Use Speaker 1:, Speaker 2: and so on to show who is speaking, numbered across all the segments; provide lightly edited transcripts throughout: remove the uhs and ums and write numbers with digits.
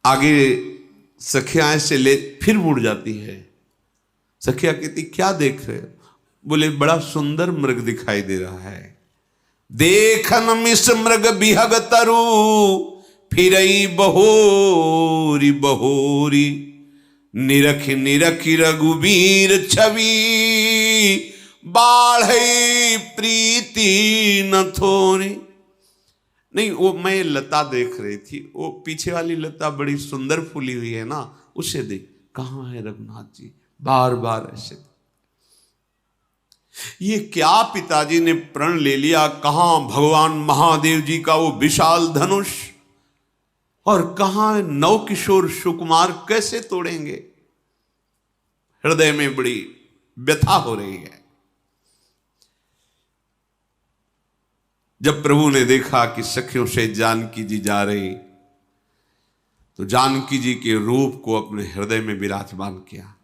Speaker 1: आगे सखिया ऐसे ले फिर मुड़ जाती है। सखिया कहती क्या देख रहे हो? बोले बड़ा सुंदर मृग दिखाई दे रहा है। देखन मिस मृग बिहग तरु फिरई बहोरी बहोरी निरख निरख रघुबीर छवि बाढ़ई प्रीति न थोरी। नहीं, वो मैं लता देख रही थी, वो पीछे वाली लता बड़ी सुंदर फूली हुई है ना, उसे देख। कहाँ है रघुनाथ जी? बार बार ऐसे। ये क्या पिताजी ने प्रण ले लिया? कहां भगवान महादेव जी का वो विशाल धनुष, और कहां नव किशोर सुकुमार कैसे तोड़ेंगे? हृदय में बड़ी व्यथा हो रही है। जब प्रभु ने देखा कि सखियों से जानकी जी जा रही, तो जानकी जी के रूप को अपने हृदय में विराजमान किया।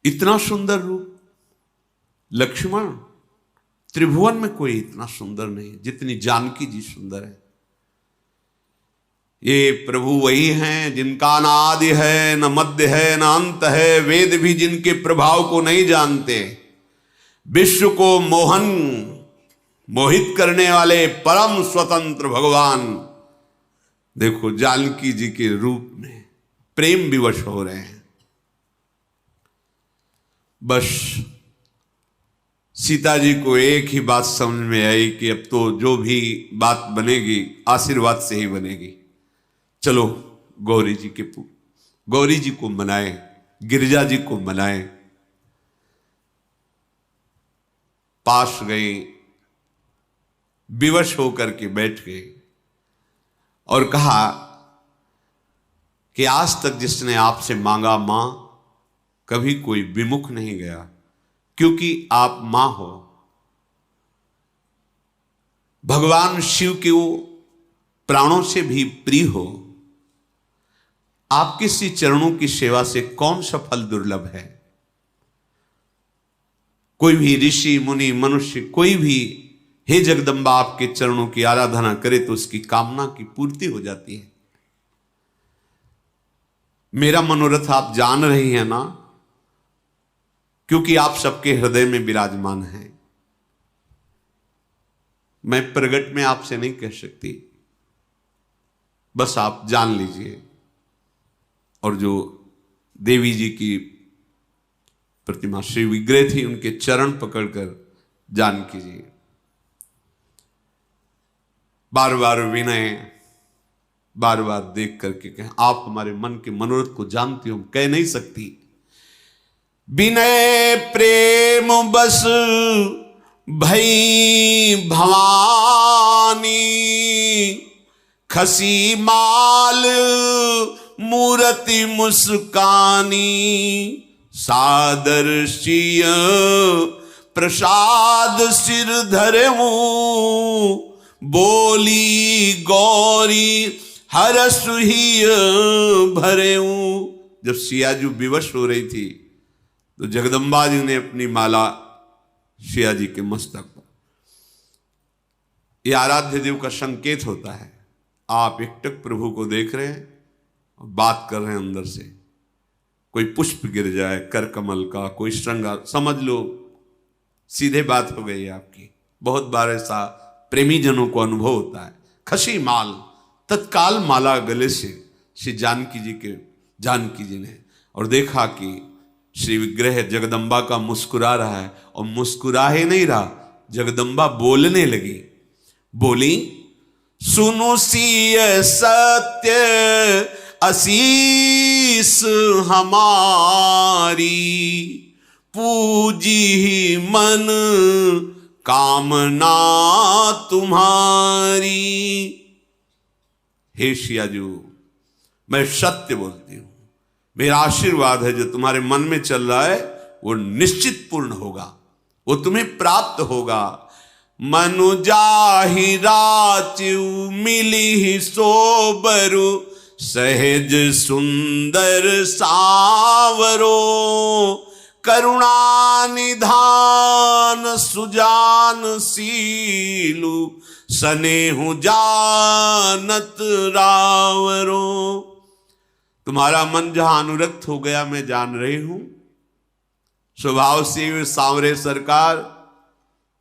Speaker 1: इतना सुंदर रूप लक्ष्मण, त्रिभुवन में कोई इतना सुंदर नहीं जितनी जानकी जी सुंदर है। ये प्रभु वही हैं जिनका न आदि है, न मध्य है, न अंत है। वेद भी जिनके प्रभाव को नहीं जानते। विश्व को मोहित करने वाले परम स्वतंत्र भगवान, देखो जानकी जी के रूप में प्रेम विवश हो रहे हैं। बस सीता जी को एक ही बात समझ में आई कि अब तो जो भी बात बनेगी आशीर्वाद से ही बनेगी। चलो गौरी जी को मनाएं, गिरिजा जी को मनाएं। पास गई, विवश होकर के बैठ गए और कहा कि आज तक जिसने आपसे मांगा मां, कभी कोई विमुख नहीं गया, क्योंकि आप मां हो। भगवान शिव के वो प्राणों से भी प्रिय हो। आपके श्री चरणों की सेवा से कौन सा फल दुर्लभ है? कोई भी ऋषि मुनि मनुष्य कोई भी, हे जगदम्बा आपके चरणों की आराधना करे तो उसकी कामना की पूर्ति हो जाती है। मेरा मनोरथ आप जान रही हैं ना, क्योंकि आप सबके हृदय में विराजमान हैं। मैं प्रगट में आपसे नहीं कह सकती, बस आप जान लीजिए। और जो देवी जी की प्रतिमा श्री विग्रह थी, उनके चरण पकड़कर जानकी जी बार बार विनय, बार बार देख करके कहें, आप हमारे मन के मनोरथ को जानती हो, कह नहीं सकती। विनय प्रेम बस भई भवानी, खसी माल मूर्ति मुस्कानी, सादर सिय प्रसाद सिर धरऊं, बोली गौरी हरस ही भरऊं। जब सियाजू विवश हो रही थी तो जगदम्बा जी ने अपनी माला सिया जी के मस्तक पर, यह आराध्य देव का संकेत होता है। आप एकटक प्रभु को देख रहे हैं और बात कर रहे हैं अंदर से। कोई पुष्प गिर जाए कर कमल का, कोई श्रृंगार, समझ लो सीधे बात हो गई आपकी। बहुत बार ऐसा प्रेमी जनों को अनुभव होता है। खसी माल, तत्काल माला गले से श्री जानकी जी ने, और देखा कि श्री विग्रह जगदम्बा का मुस्कुरा रहा है, और मुस्कुरा ही नहीं रहा, जगदम्बा बोलने लगी। बोली, सुनो सिय सत्य असीस हमारी, पूजी मन कामना तुम्हारी। हे सियाजू, मैं सत्य बोलती हूं, मेरा आशीर्वाद है जो तुम्हारे मन में चल रहा है वो निश्चित पूर्ण होगा, वो तुम्हें प्राप्त होगा। मनु जाहि राचु मिली सोबरु, सहज सुंदर सावरो, करुणा निधान सुजान सीलु, सनेहु जानत रावरो। तुम्हारा मन जहां अनुरक्त हो गया मैं जान रही हूं। स्वभाव से सांवरे सरकार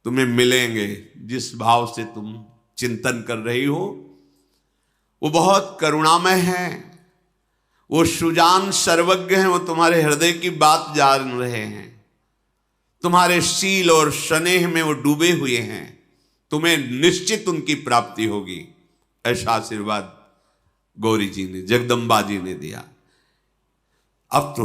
Speaker 1: तुम्हें मिलेंगे, जिस भाव से तुम चिंतन कर रही हो वो बहुत करुणामय है, वो सुजान सर्वज्ञ हैं, वो तुम्हारे हृदय की बात जान रहे हैं, तुम्हारे शील और स्नेह में वो डूबे हुए हैं, तुम्हें निश्चित उनकी प्राप्ति होगी। ऐसा आशीर्वाद गौरी जी ने, जगदम्बा जी ने दिया। अब तो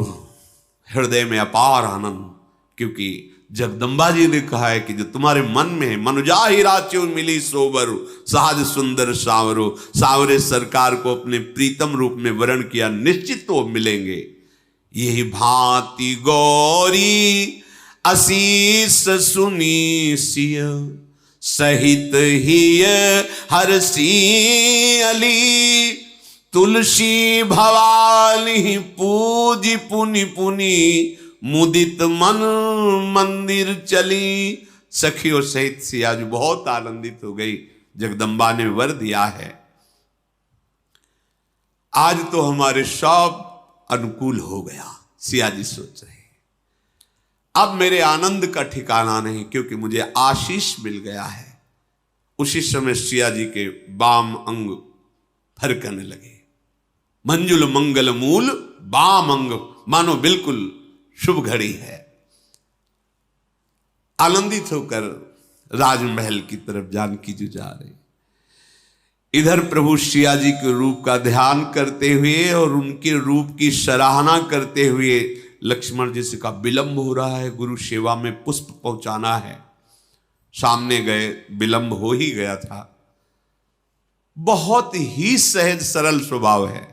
Speaker 1: हृदय में अपार आनंद, क्योंकि जगदम्बा जी ने कहा है कि जो तुम्हारे मन में है, मनुजा ही राच्यो मिली सोबरु, सहज सुंदर सांवरो। सांवरे सरकार को अपने प्रीतम रूप में वर्ण किया, निश्चित तो मिलेंगे। यही भांति गौरी आशीष सुनी सिय, सहित ही हरसी अली। तुलसी भवानी पूजी पुनि पुनि, मुदित मन मंदिर चली। सखियों सहित सिया जी बहुत आनंदित हो गई, जगदम्बा ने वर दिया है। आज तो हमारे सब अनुकूल हो गया, सिया जी सोच रहे, अब मेरे आनंद का ठिकाना नहीं, क्योंकि मुझे आशीष मिल गया है। उसी समय सिया जी के बाम अंग फरकने लगे। मंजुल मंगल मूल बाम अंग, मानो बिल्कुल शुभ घड़ी है। आनंदित होकर राजमहल की तरफ जानकी जी जा रहे। इधर प्रभु सिया जी के रूप का ध्यान करते हुए और उनके रूप की सराहना करते हुए लक्ष्मण जी से का विलंब हो रहा है, गुरु सेवा में पुष्प पहुंचाना है। सामने गए, विलंब हो ही गया था। बहुत ही सहज सरल स्वभाव है।